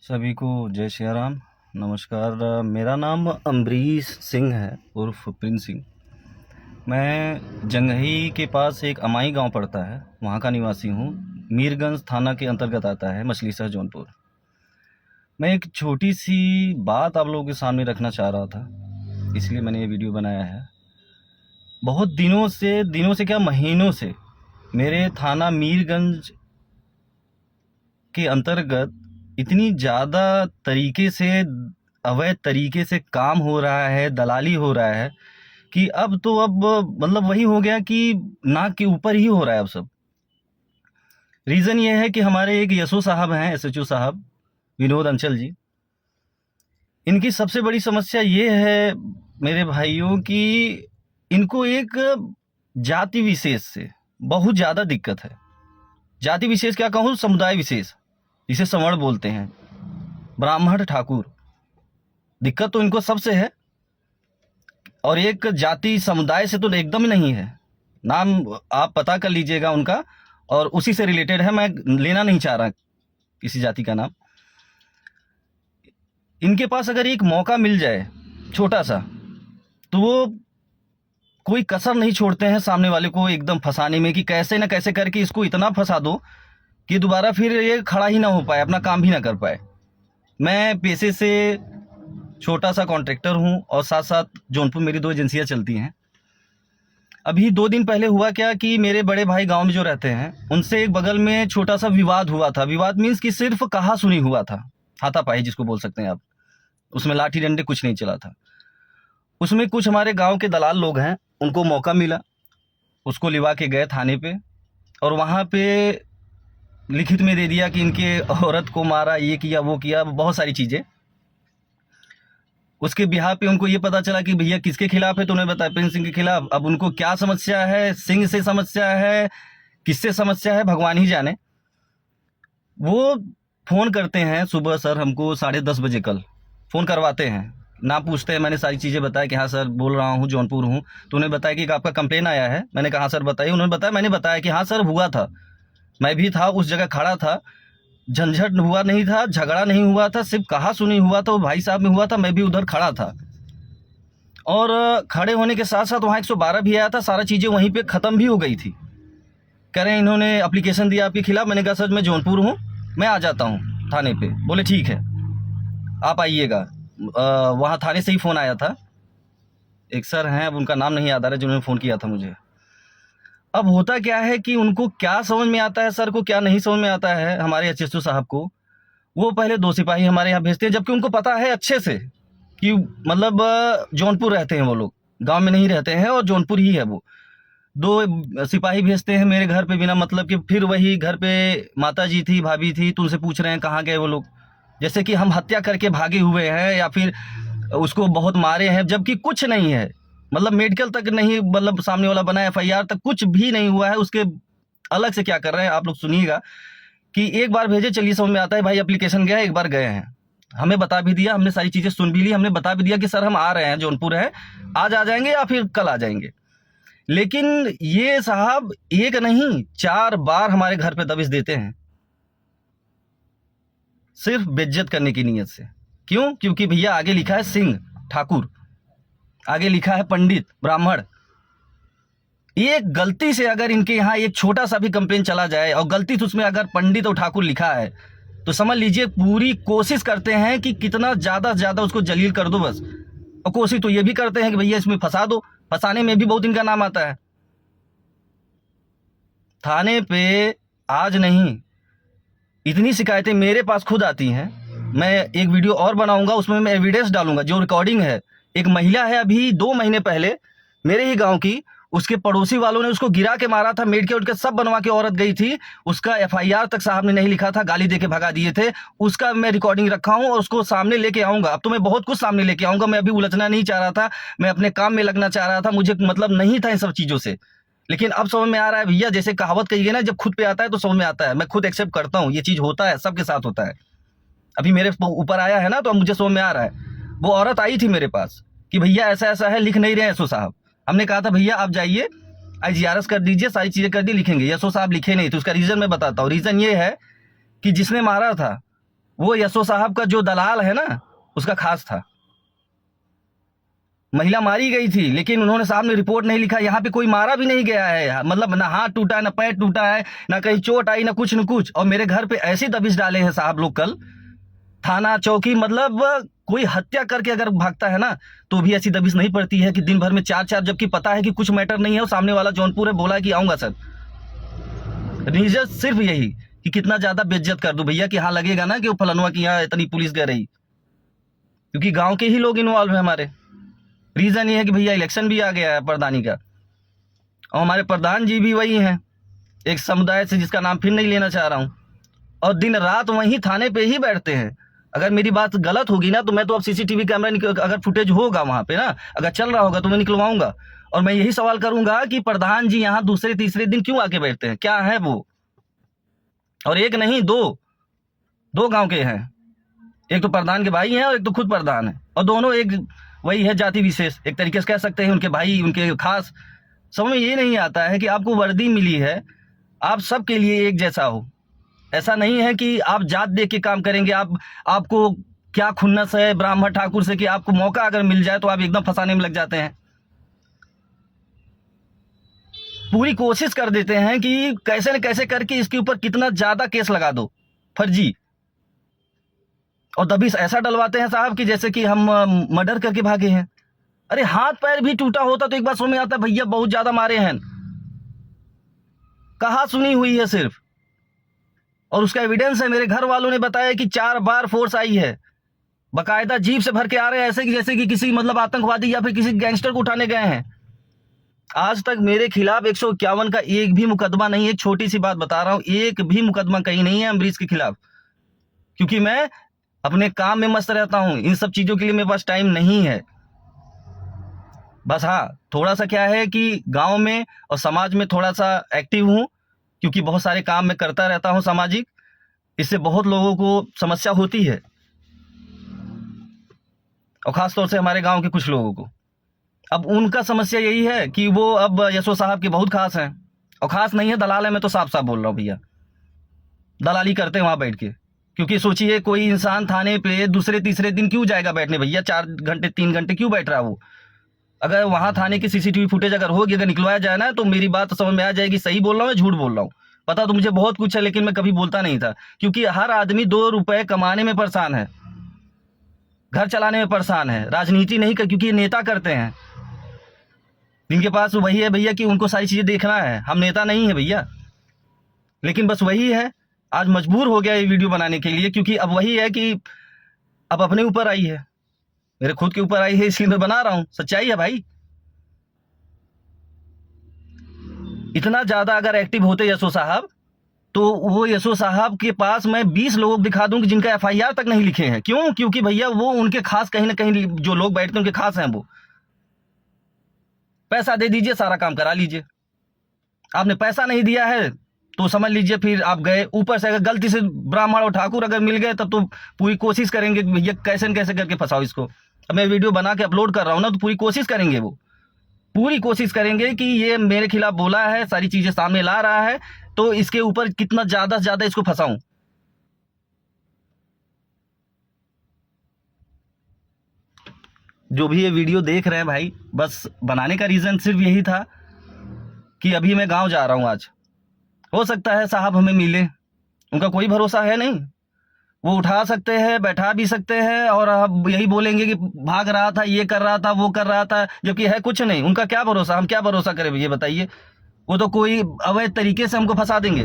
सभी को जय श्री राम। नमस्कार। मेरा नाम अम्बरीश सिंह है उर्फ प्रिंस सिंह। मैं जंगही के पास एक अमाई गांव पड़ता है, वहां का निवासी हूं। मीरगंज थाना के अंतर्गत आता है, मछली शहर जौनपुर। मैं एक छोटी सी बात आप लोगों के सामने रखना चाह रहा था, इसलिए मैंने ये वीडियो बनाया है। बहुत दिनों से क्या, महीनों से मेरे थाना मीरगंज के अंतर्गत इतनी ज़्यादा तरीके से, अवैध तरीके से काम हो रहा है, दलाली हो रहा है कि अब मतलब वही हो गया कि नाक के ऊपर ही हो रहा है अब सब। रीज़न ये है कि हमारे एक यशो साहब हैं, एसएचओ साहब विनोद अंचल जी। इनकी सबसे बड़ी समस्या ये है मेरे भाइयों कि इनको एक जाति विशेष से बहुत ज़्यादा दिक्कत है। जाति विशेष क्या कहूँ, समुदाय विशेष, इसे सवर्ण बोलते हैं, ब्राह्मण ठाकुर। दिक्कत तो इनको सबसे है, और एक जाति समुदाय से तो एकदम ही नहीं है। नाम आप पता कर लीजिएगा उनका, और उसी से रिलेटेड है, मैं लेना नहीं चाह रहा किसी जाति का नाम। इनके पास अगर एक मौका मिल जाए छोटा सा, तो वो कोई कसर नहीं छोड़ते हैं सामने वाले को एकदम फंसाने में कि कैसे ना कैसे करके इसको इतना फंसा दो कि दोबारा फिर ये खड़ा ही ना हो पाए, अपना काम भी ना कर पाए। मैं पेशे से छोटा सा कॉन्ट्रैक्टर हूं, और साथ साथ जौनपुर मेरी 2 एजेंसियां चलती हैं। अभी 2 दिन पहले हुआ क्या कि मेरे बड़े भाई गांव में जो रहते हैं, उनसे एक बगल में छोटा सा विवाद हुआ था। विवाद मीन्स कि सिर्फ कहा सुनी हुआ था, हाथापाई जिसको बोल सकते हैं आप। उसमें लाठी डंडे कुछ नहीं चला था। उसमें कुछ हमारे गाँव के दलाल लोग हैं, उनको मौका मिला, उसको लिवा के गए थाने पे, और वहाँ पे लिखित में दे दिया कि इनके औरत को मारा, ये किया, वो किया, बहुत सारी चीज़ें। उसके बिहार पे उनको ये पता चला कि भैया किसके खिलाफ है, तो उन्हें बताया प्रिंस सिंह के खिलाफ। अब उनको क्या समस्या है, सिंह से समस्या है, किससे समस्या है, भगवान ही जाने। वो फ़ोन करते हैं सुबह, सर हमको 10:30 बजे कल फ़ोन करवाते हैं, ना पूछते हैं। मैंने सारी चीज़ें बताया कि हाँ सर बोल रहा हूँ, जौनपुर हूँ। तो उन्हें बताया कि आपका कंप्लेन आया है। मैंने कहा हाँ सर बताइए। उन्होंने बताया, मैंने बताया कि हाँ सर हुआ था, मैं भी था उस जगह खड़ा था, झंझट हुआ नहीं था, झगड़ा नहीं हुआ था, सिर्फ कहा सुनी हुआ था। वो भाई साहब में हुआ था, मैं भी उधर खड़ा था, और खड़े होने के साथ साथ वहाँ 112 भी आया था, सारा चीज़ें वहीं पे ख़त्म भी हो गई थी। कह रहे हैं इन्होंने एप्लीकेशन दिया आपके खिलाफ। मैंने कहा सर मैं जौनपुर हूँ, मैं आ जाता हूँ थाने पे। बोले ठीक है आप आइएगा। वहाँ थाने से ही फ़ोन आया था, एक सर हैं, अब उनका नाम नहीं याद आ रहा, जिन्होंने फ़ोन किया था मुझे। अब होता क्या है कि उनको क्या समझ में आता है, सर को क्या नहीं समझ में आता है, हमारे एसएचओ साहब को, वो पहले 2 सिपाही हमारे यहाँ भेजते हैं, जबकि उनको पता है अच्छे से कि मतलब जौनपुर रहते हैं वो लोग, गांव में नहीं रहते हैं, और जौनपुर ही है वो। 2 सिपाही भेजते हैं मेरे घर पे बिना मतलब कि। फिर वही घर पे माता जी थी, भाभी थी, तो उनसे पूछ रहे हैं कहाँ गए वो लोग, जैसे कि हम हत्या करके भागे हुए हैं या फिर उसको बहुत मारे हैं, जबकि कुछ नहीं है। मतलब मेडिकल तक नहीं, मतलब सामने वाला बना, एफआईआर तक कुछ भी नहीं हुआ है। उसके अलग से क्या कर रहे हैं आप लोग सुनिएगा कि एक बार भेजे, चलिए समझ में आता है, भाई एप्लीकेशन गया, एक बार गए हैं, हमें बता भी दिया, हमने सारी चीज़ें सुन भी ली, हमने बता भी दिया कि सर हम आ रहे हैं, जौनपुर है, आज आ जाएंगे या फिर कल आ जाएंगे। लेकिन ये साहब एक नहीं 4 बार हमारे घर पे दबिश देते हैं, सिर्फ बेइज्जत करने की नीयत से। क्यों? क्योंकि भैया आगे लिखा है सिंह ठाकुर, आगे लिखा है पंडित ब्राह्मण। एक गलती से अगर इनके यहाँ एक छोटा सा भी कंप्लेन चला जाए, और गलती से उसमें अगर पंडित और ठाकुर लिखा है, तो समझ लीजिए पूरी कोशिश करते हैं कि कितना ज़्यादा से ज़्यादा उसको जलील कर दो बस। और कोशिश तो ये भी करते हैं कि भैया इसमें फंसा दो, फंसाने में भी बहुत इनका नाम आता है। थाने पे आज नहीं, इतनी शिकायतें मेरे पास खुद आती हैं। मैं एक वीडियो और बनाऊंगा, उसमें मैं एविडेंस डालूंगा, जो रिकॉर्डिंग है। एक महिला है अभी 2 महीने पहले मेरे ही गांव की, उसके पड़ोसी वालों ने उसको गिरा के मारा था, मेड के उठ के सब बनवा के औरत गई थी, उसका एफआईआर तक साहब ने नहीं लिखा था, गाली देके भगा दिए थे। उसका मैं रिकॉर्डिंग रखा हूं, और उसको सामने लेके आऊंगा। अब तो मैं बहुत कुछ सामने लेके आऊंगा। मैं अभी उलझना नहीं चाह रहा था, मैं अपने काम में लगना चाह रहा था, मुझे मतलब नहीं था इन सब चीज़ों से। लेकिन अब समझ में आ रहा है भैया, जैसे कहावत कही है ना, जब खुद पे आता है तो समझ में आता है। मैं खुद एक्सेप्ट करता हूँ, ये चीज़ होता है, सबके साथ होता है। अभी मेरे ऊपर आया है ना, तो अब मुझे समझ में आ रहा है। वो औरत आई थी मेरे पास कि भैया ऐसा ऐसा है, लिख नहीं रहे यशो साहब। हमने कहा था भैया आप जाइए, IGRS कर दीजिए, सारी चीज़ें कर दी, लिखेंगे। यशो साहब लिखे नहीं, तो उसका रीज़न मैं बताता हूँ। रीज़न ये है कि जिसने मारा था वो यशो साहब का जो दलाल है ना, उसका खास था। महिला मारी गई थी, लेकिन उन्होंने, साहब ने रिपोर्ट नहीं लिखा। यहाँ पे कोई मारा भी नहीं गया है, मतलब ना हाथ टूटा है, ना पैर टूटा है, ना कहीं चोट आई, ना कुछ न कुछ। और मेरे घर पे ऐसे दबिश डाले हैं साहब लोग कल, थाना चौकी, मतलब कोई हत्या करके अगर भागता है ना तो भी ऐसी दबिश नहीं पड़ती है कि दिन भर में 4-4, जबकि पता है कि कुछ मैटर नहीं है और सामने वाला जौनपुर है, बोला कि आऊंगा सर। रीजन सिर्फ यही कि कितना ज्यादा बेइज्जत कर दूं भैया, कि हाँ लगेगा ना कि वो फलनुआ की यहाँ इतनी पुलिस गई रही, क्योंकि गांव के ही लोग इन्वॉल्व है हमारे। रीजन ये है कि भैया इलेक्शन भी आ गया है प्रधानी का, और हमारे प्रधान जी भी वही हैं, एक समुदाय से जिसका नाम फिर नहीं लेना चाह रहा हूं, और दिन रात वहीं थाने पे ही बैठते हैं। अगर मेरी बात गलत होगी ना तो मैं तो अब सीसीटीवी कैमरा, अगर फुटेज होगा वहां पे ना, अगर चल रहा होगा तो मैं निकलवाऊंगा, और मैं यही सवाल करूंगा कि प्रधान जी यहाँ दूसरे तीसरे दिन क्यों आके बैठते हैं, क्या है वो। और एक नहीं, दो गांव के हैं, एक तो प्रधान के भाई हैं और एक तो खुद प्रधान है, और दोनों एक वही है जाति विशेष, एक तरीके से कह सकते हैं, उनके भाई, उनके खास। समझ में ये नहीं आता है कि आपको वर्दी मिली है, आप सबके लिए एक जैसा हो। ऐसा नहीं है कि आप जात देख के काम करेंगे। आपको क्या खुन्नस है ब्राह्मण ठाकुर से कि आपको मौका अगर मिल जाए तो आप एकदम फंसाने में लग जाते हैं। पूरी कोशिश कर देते हैं कि कैसे न कैसे करके इसके ऊपर कितना ज्यादा केस लगा दो फर्जी, और दबिश ऐसा डलवाते हैं साहब कि जैसे कि हम मर्डर करके भागे हैं। अरे हाथ पैर भी टूटा होता तो एक बार समझ में आता, भैया बहुत ज्यादा मारे हैं, कहा सुनी हुई है सिर्फ, और उसका एविडेंस है। मेरे घर वालों ने बताया कि 4 बार फोर्स आई है, बकायदा जीप से भर के आ रहे हैं, ऐसे कि जैसे कि किसी मतलब आतंकवादी या फिर किसी गैंगस्टर को उठाने गए हैं। आज तक मेरे खिलाफ 151 का एक भी मुकदमा नहीं है। एक छोटी सी बात बता रहा हूं, एक भी मुकदमा कहीं नहीं है अम्बरीश के खिलाफ, क्योंकि मैं अपने काम में मस्त रहता हूं, इन सब चीजों के लिए मेरे पास टाइम नहीं है। बस हाँ, थोड़ा सा क्या है कि गांव में और समाज में थोड़ा सा एक्टिव हूं, क्योंकि बहुत सारे काम मैं करता रहता हूं सामाजिक, इससे बहुत लोगों को समस्या होती है, और खास तौर से हमारे गांव के कुछ लोगों को। अब उनका समस्या यही है कि वो अब यशो साहब के बहुत खास हैं, और खास नहीं है, दलाल है। मैं तो साफ साफ बोल रहा हूँ भैया, दलाली करते हैं वहां बैठ के। क्योंकि सोचिए, कोई इंसान थाने पे दूसरे तीसरे दिन क्यों जाएगा बैठने भैया, 4 घंटे 3 घंटे क्यों बैठ रहा है वो। अगर वहां थाने की सीसीटीवी फुटेज अगर होगी, अगर निकलवाया जाए ना, तो मेरी बात समझ में आ जाएगी, सही बोल रहा हूँ या झूठ बोल रहा हूँ। पता तो मुझे बहुत कुछ है, लेकिन मैं कभी बोलता नहीं था, क्योंकि हर आदमी 2 रुपए कमाने में परेशान है, घर चलाने में परेशान है, राजनीति नहीं कर, क्योंकि ये नेता करते हैं, जिनके पास वही है भैया कि उनको सारी चीजें देखना है। हम नेता नहीं है भैया, लेकिन बस वही है, आज मजबूर हो गया ये वीडियो बनाने के लिए, क्योंकि अब वही है कि अब अपने ऊपर आई है, मेरे खुद के ऊपर आई है, इसलिए मैं बना रहा हूं। सच्चाई है भाई। इतना ज्यादा अगर एक्टिव होते यशो साहब, तो वो यशो साहब के पास मैं 20 लोग दिखा दूं कि जिनका FIR तक नहीं लिखे हैं। क्यों? क्योंकि भैया वो उनके खास, कहीं ना कहीं जो लोग बैठते हैं उनके खास हैं। वो पैसा दे दीजिए, सारा काम करा लीजिए। आपने पैसा नहीं दिया है तो समझ लीजिए फिर आप गए। ऊपर से अगर गलती से ब्राह्मण और ठाकुर अगर मिल गए, तब तो पूरी कोशिश करेंगे कि भैया कैसे न कैसे करके फंसाओ इसको। अब मैं वीडियो बना के अपलोड कर रहा हूं ना, तो पूरी कोशिश करेंगे, वो पूरी कोशिश करेंगे कि ये मेरे खिलाफ बोला है, सारी चीजें सामने ला रहा है, तो इसके ऊपर कितना ज्यादा से ज्यादा इसको फंसाऊं। जो भी ये वीडियो देख रहे हैं भाई, बस बनाने का रीजन सिर्फ यही था कि अभी मैं गांव जा रहा हूं आज। हो सकता है साहब हमें मिले, उनका कोई भरोसा है नहीं। वो उठा सकते हैं, बैठा भी सकते हैं, और अब यही बोलेंगे कि भाग रहा था, ये कर रहा था, वो कर रहा था, जबकि है कुछ नहीं। उनका क्या भरोसा, हम क्या भरोसा करें ये बताइए। वो तो कोई अवैध तरीके से हमको फंसा देंगे।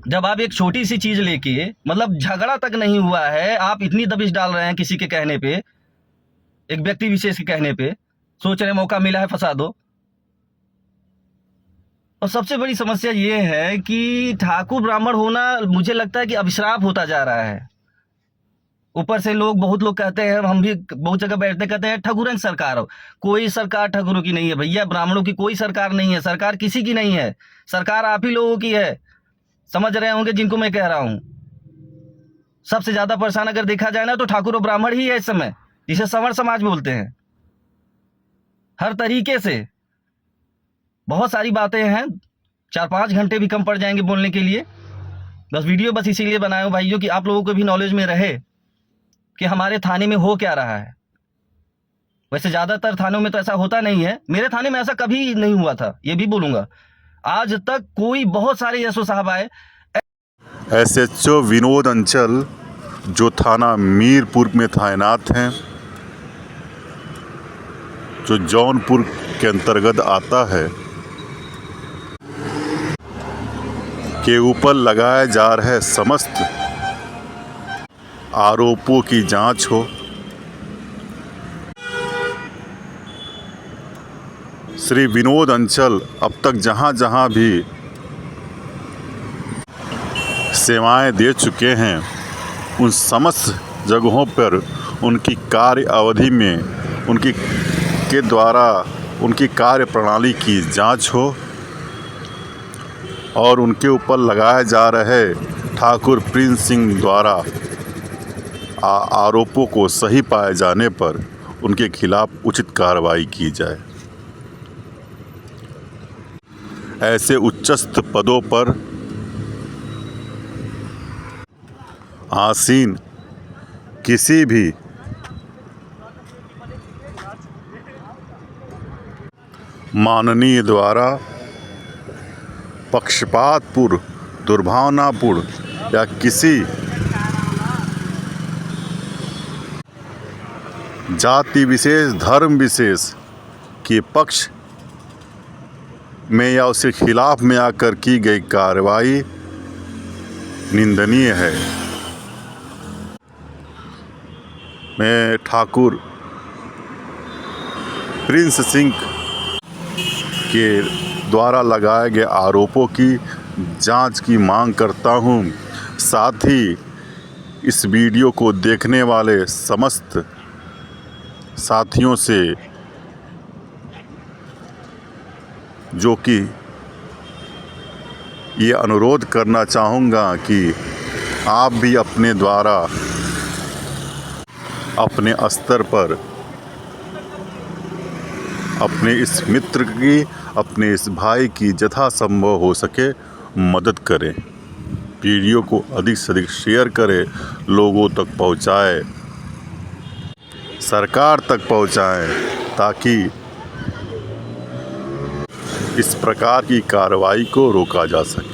जब आप एक छोटी सी चीज लेके, मतलब झगड़ा तक नहीं हुआ है, आप इतनी दबिश डाल रहे हैं किसी के कहने पे, एक व्यक्ति विशेष के कहने पे, सोच रहे मौका मिला है फंसा दो। और सबसे बड़ी समस्या ये है कि ठाकुर ब्राह्मण होना मुझे लगता है कि अभिश्राप होता जा रहा है। ऊपर से लोग, बहुत लोग कहते हैं, हम भी बहुत जगह बैठते कहते हैं ठगुरन सरकार हो। कोई सरकार ठगुरों की नहीं है भैया, ब्राह्मणों की कोई सरकार नहीं है, सरकार किसी की नहीं है, सरकार आप ही लोगों की है। समझ रहे होंगे जिनको मैं कह रहा हूं। सबसे ज्यादा परेशान अगर देखा जाए ना, तो ठाकुर और ब्राह्मण ही है इस समय, जिसे संवर समाज बोलते हैं। हर तरीके से बहुत सारी बातें हैं, 4-5 घंटे भी कम पड़ जाएंगे बोलने के लिए। बस वीडियो बस इसीलिए बनाया हूँ भाइयों कि आप लोगों को भी नॉलेज में रहे कि हमारे थाने में हो क्या रहा है। वैसे ज़्यादातर थानों में तो ऐसा होता नहीं है, मेरे थाने में ऐसा कभी नहीं हुआ था, ये भी बोलूँगा। आज तक कोई, बहुत सारे एसओ साहब आए। एसएचओ विनोद अंचल जो थाना मीरपुर में तैनात हैं, जो जौनपुर के अंतर्गत आता है, के ऊपर लगाए जा रहे समस्त आरोपों की जांच हो। श्री विनोद अंचल अब तक जहां भी सेवाएं दे चुके हैं, उन समस्त जगहों पर उनकी कार्य अवधि में के द्वारा उनकी कार्य प्रणाली की जांच हो और उनके ऊपर लगाए जा रहे ठाकुर प्रिंस सिंह द्वारा आरोपों को सही पाए जाने पर उनके खिलाफ उचित कार्रवाई की जाए। ऐसे उच्चस्थ पदों पर आसीन किसी भी माननीय द्वारा पक्षपातपूर्ण, दुर्भावनापूर्ण या किसी जाति विशेष, धर्म विशेष के पक्ष में या उसके खिलाफ में आकर की गई कार्रवाई निंदनीय है। मैं ठाकुर प्रिंस सिंह के द्वारा लगाए गए आरोपों की जांच की मांग करता हूं। साथ ही इस वीडियो को देखने वाले समस्त साथियों से जो कि ये अनुरोध करना चाहूँगा कि आप भी अपने द्वारा अपने स्तर पर अपने इस मित्र की, अपने इस भाई की यथासंभव हो सके मदद करें। वीडियो को अधिक से अधिक शेयर करें, लोगों तक पहुंचाएं, सरकार तक पहुंचाएं, ताकि इस प्रकार की कार्रवाई को रोका जा सके।